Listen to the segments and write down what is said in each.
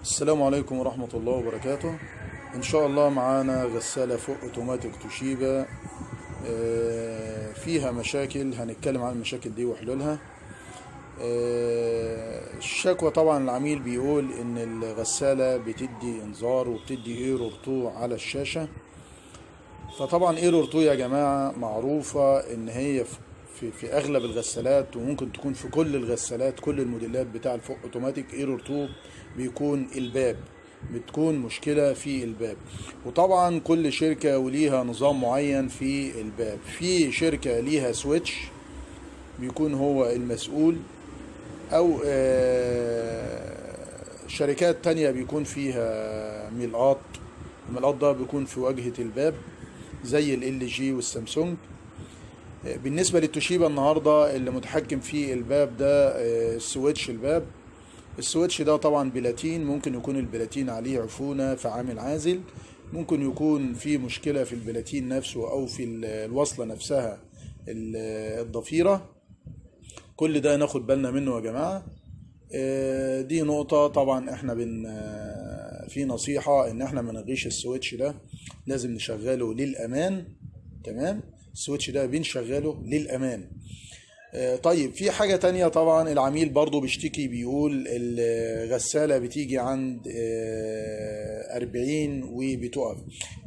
السلام عليكم ورحمة الله وبركاته. إن شاء الله معانا غسالة فوق أوتوماتيك توشيبا. فيها مشاكل، هنتكلم عن المشاكل دي وحلولها. الشكوى طبعا العميل بيقول إن الغسالة بتدي إنذار وبتدي ايرور 2 على الشاشة. فطبعا ايرور 2 يا جماعة معروفة إن هي في أغلب الغسالات، وممكن تكون في كل الغسالات، كل الموديلات بتاع الفوق أوتوماتيك. ايرور 2 بيكون الباب، بتكون مشكلة في الباب. وطبعا كل شركة وليها نظام معين في الباب. في شركة ليها سويتش بيكون هو المسؤول، او شركات تانية بيكون فيها ملقاط. الملقاط ده بيكون في واجهة الباب زي ال LG والسامسونج. بالنسبة للتوشيبا النهاردة اللي متحكم في الباب ده السويتش الباب. السويتش ده طبعا بلاتين، ممكن يكون البلاتين عليه عفونة في عامل عازل، ممكن يكون في مشكلة في البلاتين نفسه او في الوصلة نفسها الضفيرة. كل ده ناخد بالنا منه يا جماعة. دي نقطة. طبعا احنا في نصيحة ان احنا ما نلغيش السويتش ده، لازم نشغله للأمان. تمام، السويتش ده بنشغله للأمان. طيب في حاجة تانية، طبعا العميل برضو بيشتكي، بيقول الغسالة بتيجي عند 40 وبتقف.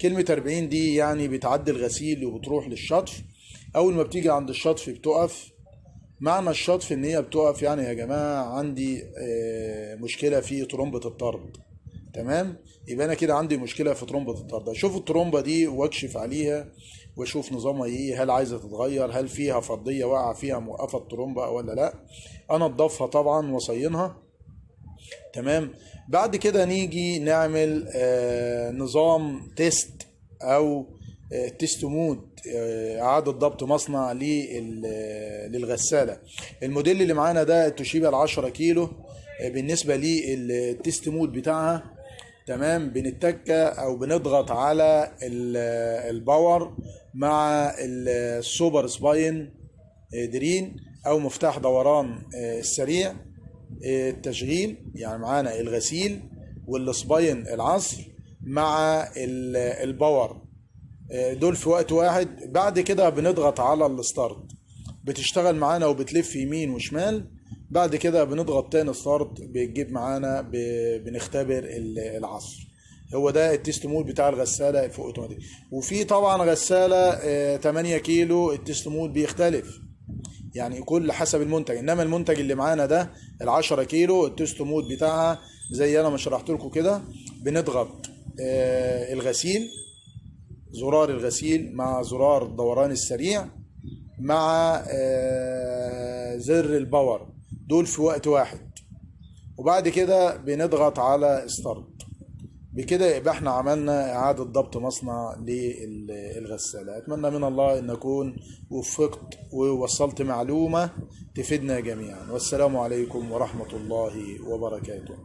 كلمة 40 دي يعني بتعدي الغسيل وبتروح للشطف. أول ما بتيجي عند الشطف بتقف. معنى الشطف ان هي بتقف يعني يا جماعة عندي مشكلة في ترمبة الطرد. تمام، يبقى انا كده عندي مشكلة في ترمبة الطرد. اشوف الترمبة دي واكشف عليها واشوف نظامها ايه، هل عايزة تتغير، هل فيها فضية واقعة فيها موقفة الترمبة ولا لا. انا اضافها طبعا واصينها. تمام، بعد كده نيجي نعمل نظام تيست او تيست مود، اعادة ضبط مصنع للغسالة. الموديل اللي معانا ده التوشيبا 10 كيلو. بالنسبة للتيست مود بتاعها، تمام، بنتكة او بنضغط على الباور مع السوبر سباين درين او مفتاح دوران السريع التشغيل. يعني معانا الغسيل والسباين العصر مع الباور، دول في وقت واحد. بعد كده بنضغط على الستارت، بتشتغل معانا وبتلف يمين وشمال. بعد كده بنضغط تاني ستارت، بتجيب معانا بنختبر العصر. هو ده التيست مود بتاع الغسالة فوق اوتوماتيك. وفي طبعا غسالة 8 كيلو التيست مود بيختلف، يعني كل حسب المنتج. انما المنتج اللي معانا ده 10 كيلو التيست مود بتاعها زي انا ما شرحت لكم كده. بنضغط الغسيل، زرار الغسيل مع زرار الدوران السريع مع زر الباور، دول في وقت واحد. وبعد كده بنضغط على ستارت. بكده يبقى احنا عملنا اعادة ضبط مصنع للغسالة. اتمنى من الله ان اكون وفقت ووصلت معلومة تفيدنا جميعا. والسلام عليكم ورحمة الله وبركاته.